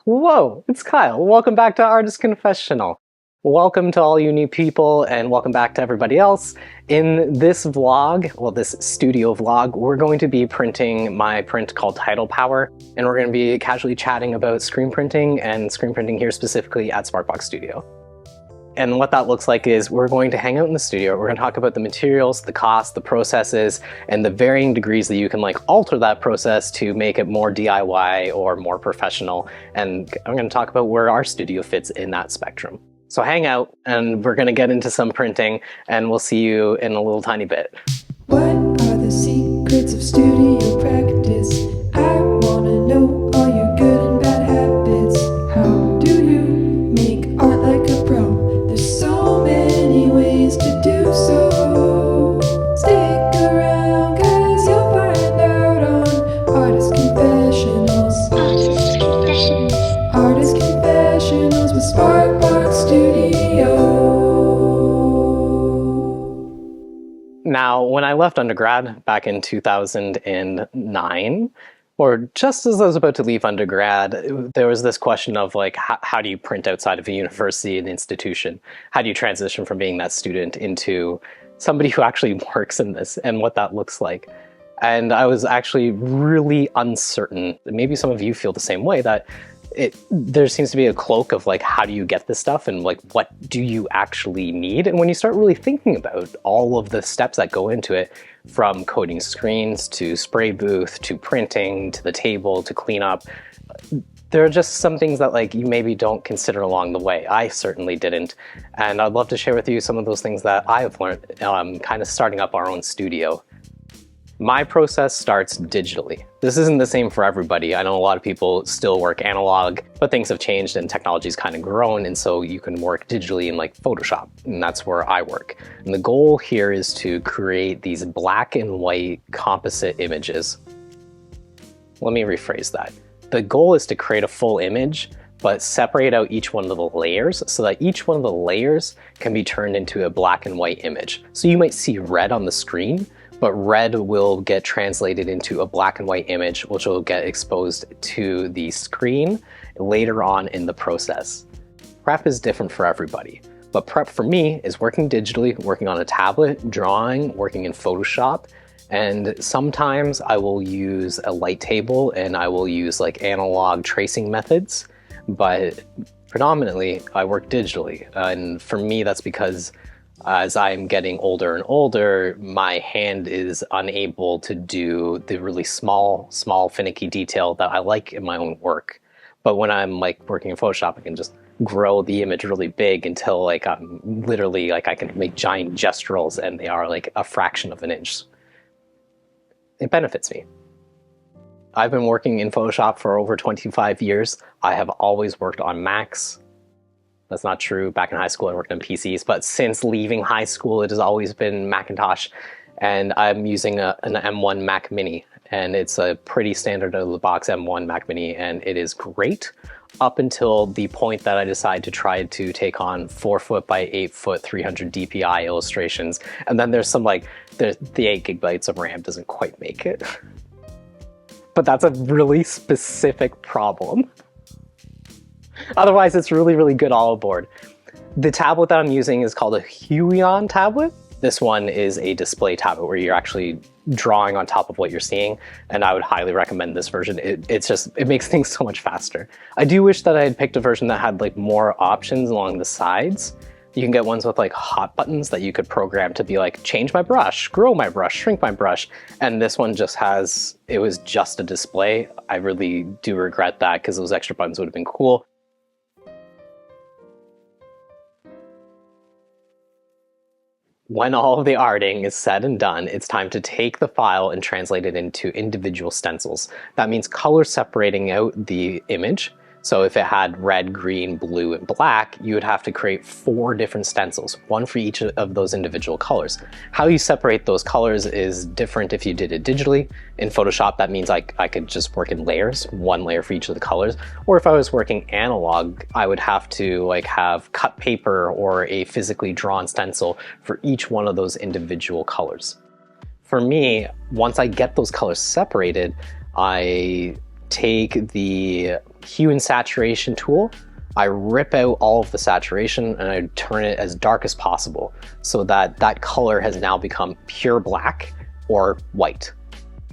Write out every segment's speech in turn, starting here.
Whoa, it's Kyle. Welcome back to Artist Confessional. Welcome to all you new people, and welcome back to everybody else. In this vlog, well, this studio vlog, we're going to be printing my print called Title Power, and we're going to be casually chatting about screen printing, and screen printing here specifically at Sparkboxstudio. And what that looks like is we're going to hang out in the studio, we're going to talk about the materials, the costs, the processes, and the varying degrees that you can alter that process to make it more DIY or more professional. And I'm going to talk about where our studio fits in that spectrum. So hang out and we're going to get into some printing, and we'll see you in a little tiny bit. What are the secrets of studio practice? I want to know all your good and bad habits. How do you make art like a pro? There's so many ways to do so. Stick around, cause you'll find out on Artist Confessionals. Artist Confessionals with Sparkbox Studio. Now, when I left undergrad back in 2009, or just as I was about to leave undergrad, there was this question of how do you print outside of a university and institution? How do you transition from being that student into somebody who actually works in this, and what that looks like? And I was actually really uncertain. Maybe some of you feel the same way, that there seems to be a cloak of how do you get this stuff, and what do you actually need? And when you start really thinking about all of the steps that go into it, from coding screens to spray booth to printing to the table to cleanup, there are just some things that you maybe don't consider along the way. I certainly didn't, and I'd love to share with you some of those things that I have learned kind of starting up our own studio. My process starts digitally. This isn't the same for everybody. I know a lot of people still work analog, but things have changed and technology's kind of grown, and so you can work digitally in Photoshop, and that's where I work. And the goal here is to create these black and white composite images. Let me rephrase that. The goal is to create a full image, but separate out each one of the layers so that each one of the layers can be turned into a black and white image. So you might see red on the screen, but red will get translated into a black and white image, which will get exposed to the screen later on in the process. Prep is different for everybody, but prep for me is working digitally, working on a tablet, drawing, working in Photoshop, and sometimes I will use a light table and I will use analog tracing methods, but predominantly I work digitally. And for me, that's because as I'm getting older and older, my hand is unable to do the really small, finicky detail that I like in my own work. But when I'm working in Photoshop, I can just grow the image really big until I'm literally I can make giant gesturals and they are a fraction of an inch. It benefits me. I've been working in Photoshop for over 25 years. I have always worked on Macs. That's not true. Back in high school, I worked on PCs, but since leaving high school, it has always been Macintosh, and I'm using an M1 Mac Mini, and it's a pretty standard out-of-the-box M1 Mac Mini, and it is great up until the point that I decided to try to take on 4-foot by 8-foot 300 DPI illustrations, and then there's some the 8 gigabytes of RAM doesn't quite make it. But that's a really specific problem. Otherwise, it's really, really good all aboard. The tablet that I'm using is called a Huion tablet. This one is a display tablet where you're actually drawing on top of what you're seeing, and I would highly recommend this version. It makes things so much faster. I do wish that I had picked a version that had more options along the sides. You can get ones with hot buttons that you could program to be change my brush, grow my brush, shrink my brush. And this one just has, it was just a display. I really do regret that because those extra buttons would have been cool. When all of the arting is said and done, it's time to take the file and translate it into individual stencils. That means color separating out the image. So if it had red, green, blue, and black, you would have to create 4 different stencils, one for each of those individual colors. How you separate those colors is different if you did it digitally. In Photoshop, that means I could just work in layers, 1 layer for each of the colors. Or if I was working analog, I would have to have cut paper or a physically drawn stencil for each one of those individual colors. For me, once I get those colors separated, I take the hue and saturation tool, I rip out all of the saturation and I turn it as dark as possible so that that color has now become pure black or white.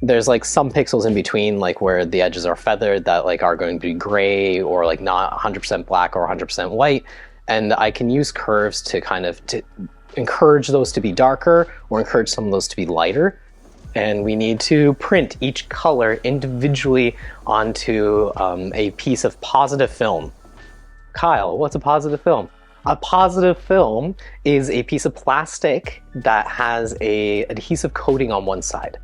There's like some pixels in between, like where the edges are feathered, that like are going to be gray or like not 100% black or 100% white. And I can use curves to kind of encourage those to be darker or encourage some of those to be lighter. And we need to print each color individually onto a piece of positive film. Kyle, what's a positive film? A positive film is a piece of plastic that has an adhesive coating on one side.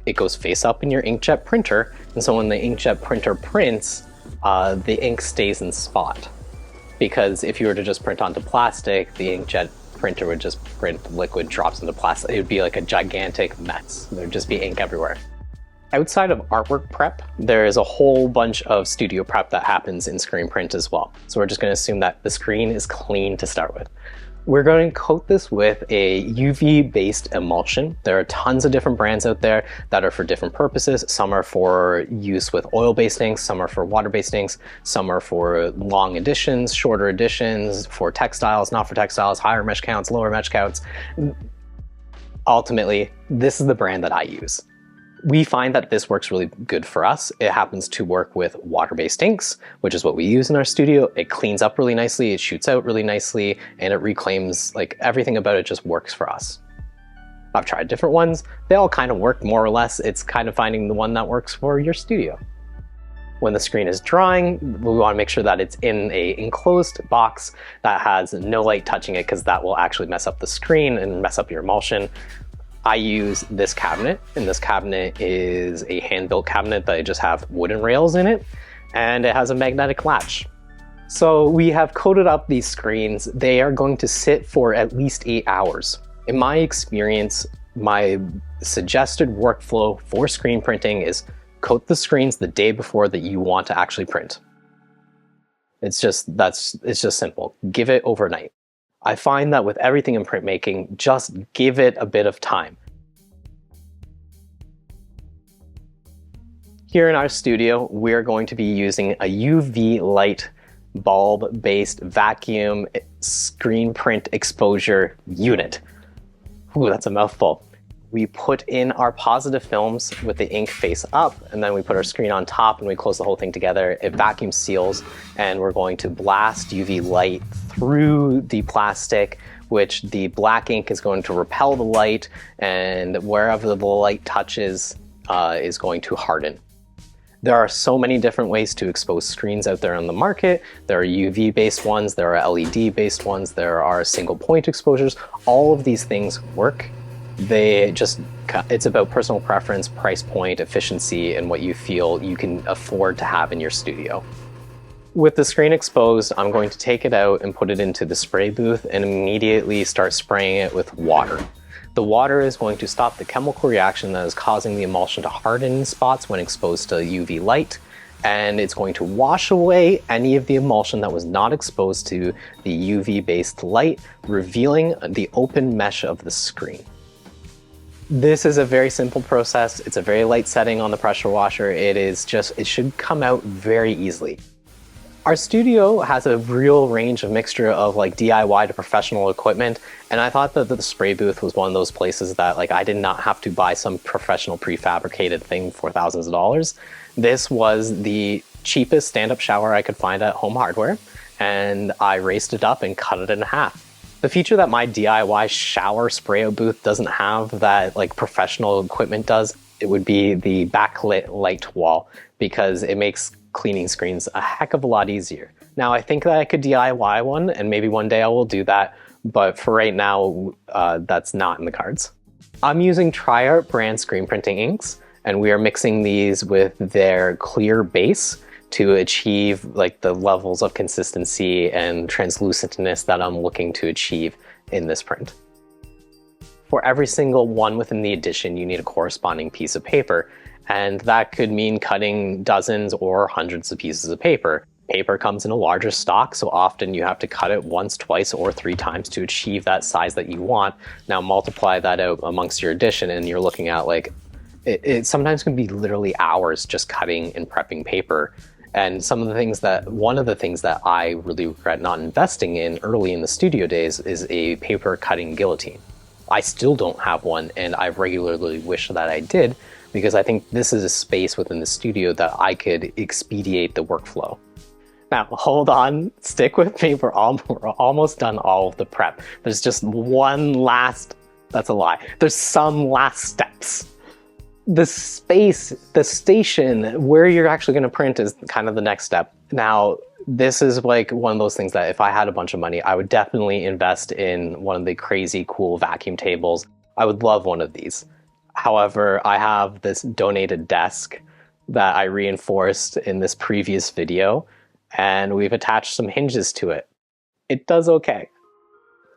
It goes face up in your inkjet printer, and so when the inkjet printer prints, the ink stays in spot. Because if you were to just print onto plastic, the inkjet printer would just print liquid drops into plastic. It would be like a gigantic mess. There'd just be ink everywhere. Outside of artwork prep, there is a whole bunch of studio prep that happens in screen print as well. So we're just going to assume that the screen is clean to start with. We're going to coat this with a UV-based emulsion. There are tons of different brands out there that are for different purposes. Some are for use with oil-based inks, some are for water-based inks, some are for long editions, shorter editions, for textiles, not for textiles, higher mesh counts, lower mesh counts. Ultimately, this is the brand that I use. We find that this works really good for us. It happens to work with water-based inks, which is what we use in our studio. It cleans up really nicely, it shoots out really nicely, and it reclaims, like everything about it just works for us. I've tried different ones. They all kind of work more or less. It's kind of finding the one that works for your studio. When the screen is drying, we want to make sure that it's in an enclosed box that has no light touching it, because that will actually mess up the screen and mess up your emulsion. I use this cabinet, and this cabinet is a hand-built cabinet that I just have wooden rails in it, and it has a magnetic latch. So we have coated up these screens. They are going to sit for at least 8 hours. In my experience, my suggested workflow for screen printing is coat the screens the day before that you want to actually print. It's just simple. Give it overnight. I find that with everything in printmaking, just give it a bit of time. Here in our studio, we're going to be using a UV light bulb-based vacuum screen print exposure unit. Ooh, that's a mouthful. We put in our positive films with the ink face up, and then we put our screen on top and we close the whole thing together. It vacuum seals, and we're going to blast UV light through the plastic, which the black ink is going to repel the light, and wherever the light touches is going to harden. There are so many different ways to expose screens out there on the market. There are UV-based ones, there are LED-based ones, there are single point exposures. All of these things work. It's about personal preference, price point, efficiency, and what you feel you can afford to have in your studio. With the screen exposed, I'm going to take it out and put it into the spray booth and immediately start spraying it with water. The water is going to stop the chemical reaction that is causing the emulsion to harden in spots when exposed to UV light, and it's going to wash away any of the emulsion that was not exposed to the UV-based light, revealing the open mesh of the screen. This is a very simple process. It's a very light setting on the pressure washer. It should come out very easily. Our studio has a real range of mixture of like DIY to professional equipment, and I thought that the spray booth was one of those places that like I did not have to buy some professional prefabricated thing for thousands of dollars. This was the cheapest stand-up shower I could find at Home Hardware, and I raised it up and cut it in half. The feature that my DIY shower spray booth doesn't have that like professional equipment does, it would be the backlit light wall, because it makes cleaning screens a heck of a lot easier. Now I think that I could DIY one, and maybe one day I will do that, but for right now, that's not in the cards. I'm using TriArt brand screen printing inks, and we are mixing these with their clear base to achieve like the levels of consistency and translucentness that I'm looking to achieve in this print. For every single one within the edition, you need a corresponding piece of paper, and that could mean cutting dozens or hundreds of pieces of paper. Paper comes in a larger stock, so often you have to cut it once, twice, or 3 times to achieve that size that you want. Now multiply that out amongst your edition, and you're looking at like, it sometimes can be literally hours just cutting and prepping paper. And one of the things that I really regret not investing in early in the studio days is a paper cutting guillotine. I still don't have one, and I regularly wish that I did, because I think this is a space within the studio that I could expedite the workflow. Now, hold on, stick with me, we're almost done all of the prep. There's just one last, that's a lie, there's some last steps. The space, the station where you're actually going to print is kind of the next step. Now, this is like one of those things that if I had a bunch of money, I would definitely invest in one of the crazy cool vacuum tables. I would love one of these. However, I have this donated desk that I reinforced in this previous video, and we've attached some hinges to it. It does okay.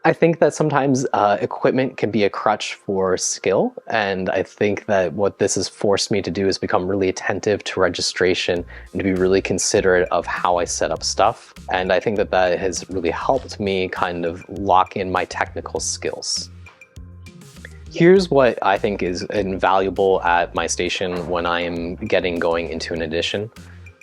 I think that sometimes equipment can be a crutch for skill, and I think that what this has forced me to do is become really attentive to registration and to be really considerate of how I set up stuff. And I think that that has really helped me kind of lock in my technical skills. Here's what I think is invaluable at my station when I am getting going into an edition.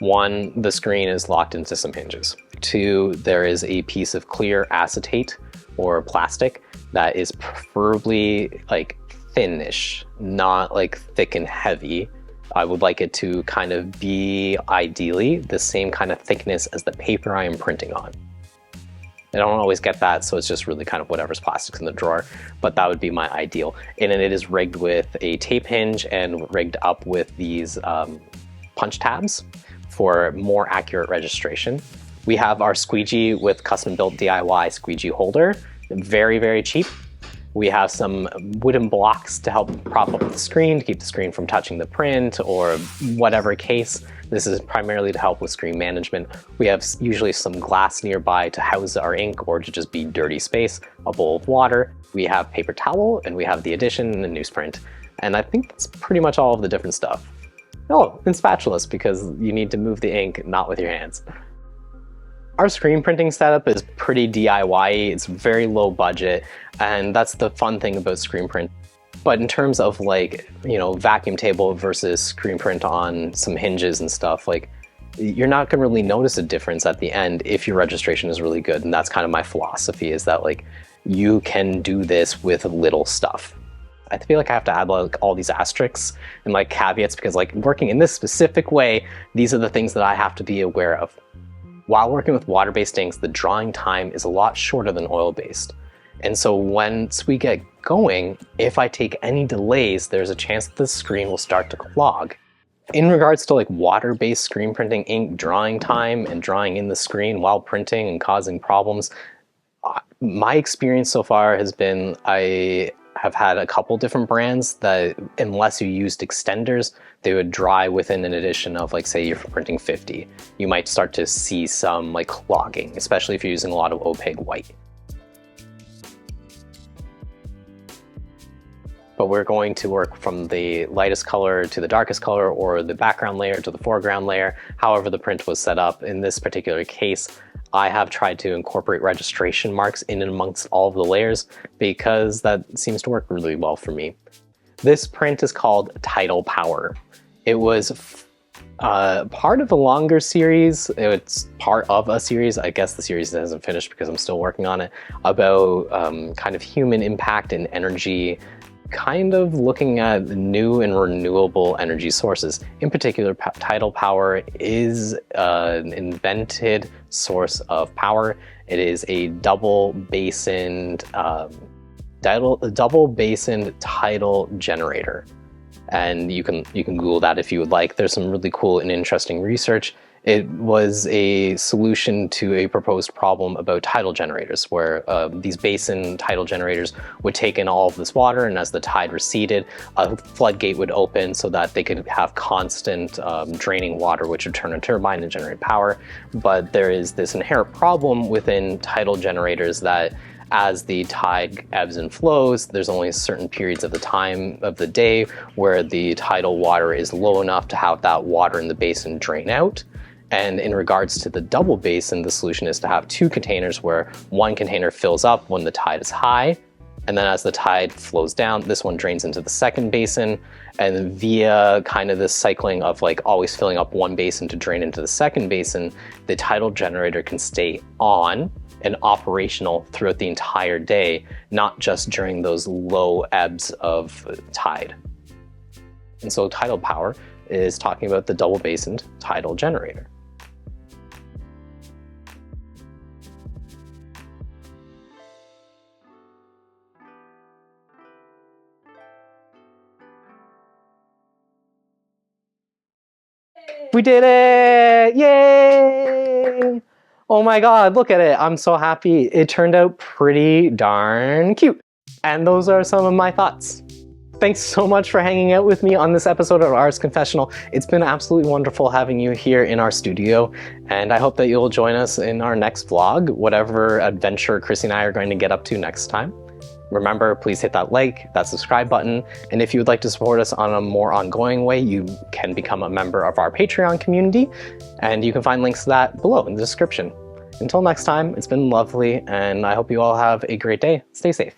1, the screen is locked into some hinges. 2, there is a piece of clear acetate or plastic that is preferably like thinnish, not like thick and heavy. I would like it to kind of be ideally the same kind of thickness as the paper I am printing on. I don't always get that, so it's just really kind of whatever's plastic's in the drawer, but that would be my ideal. And then it is rigged with a tape hinge and rigged up with these punch tabs for more accurate registration. We have our squeegee with custom-built DIY squeegee holder, very, very cheap. We have some wooden blocks to help prop up the screen, to keep the screen from touching the print or whatever case. This is primarily to help with screen management. We have usually some glass nearby to house our ink or to just be dirty space, a bowl of water. We have paper towel, and we have the edition and the newsprint. And I think that's pretty much all of the different stuff. Oh, and spatulas, because you need to move the ink, not with your hands. Our screen printing setup is pretty DIY-y, it's very low budget, and that's the fun thing about screen print. But in terms of like, you know, vacuum table versus screen print on some hinges and stuff, like, you're not gonna really notice a difference at the end if your registration is really good. And that's kind of my philosophy, is that like, you can do this with little stuff. I feel like I have to add like all these asterisks and like caveats, because like working in this specific way, these are the things that I have to be aware of. While working with water-based inks, the drying time is a lot shorter than oil-based. And so once we get going, if I take any delays, there's a chance that the screen will start to clog. In regards to like water-based screen printing ink drying time and drying in the screen while printing and causing problems, my experience so far has been I have had a couple different brands that, unless you used extenders, they would dry within an edition of, like, say you're printing 50. You might start to see some like clogging, especially if you're using a lot of opaque white. But we're going to work from the lightest color to the darkest color, or the background layer to the foreground layer, however the print was set up. In this particular case, I have tried to incorporate registration marks in and amongst all of the layers, because that seems to work really well for me. This print is called Tidal Power. It was part of a longer series. It's part of a series. I guess the series hasn't finished because I'm still working on it, about kind of human impact and energy, kind of looking at new and renewable energy sources. In particular, tidal power is an invented source of power. It is a double-basined tidal generator. And you can Google that if you would like. There's some really cool and interesting research. It was a solution to a proposed problem about tidal generators, where these basin tidal generators would take in all of this water, and as the tide receded, a floodgate would open so that they could have constant draining water, which would turn a turbine and generate power. But there is this inherent problem within tidal generators that as the tide ebbs and flows, there's only certain periods of the time of the day where the tidal water is low enough to have that water in the basin drain out. And in regards to the double basin, the solution is to have two containers, where one container fills up when the tide is high, And then as the tide flows down, this one drains into the second basin, and via kind of this cycling of like always filling up one basin to drain into the second basin, the tidal generator can stay on and operational throughout the entire day, not just during those low ebbs of tide. And so tidal power is talking about the double basined tidal generator. We did it! Yay! Oh my god, look at it. I'm so happy. It turned out pretty darn cute. And those are some of my thoughts. Thanks so much for hanging out with me on this episode of Artist Confessional. It's been absolutely wonderful having you here in our studio, and I hope that you'll join us in our next vlog, whatever adventure Chrissy and I are going to get up to next time. Remember, please hit that like, that subscribe button, and if you would like to support us on a more ongoing way, you can become a member of our Patreon community, and you can find links to that below in the description. Until next time, it's been lovely, and I hope you all have a great day. Stay safe.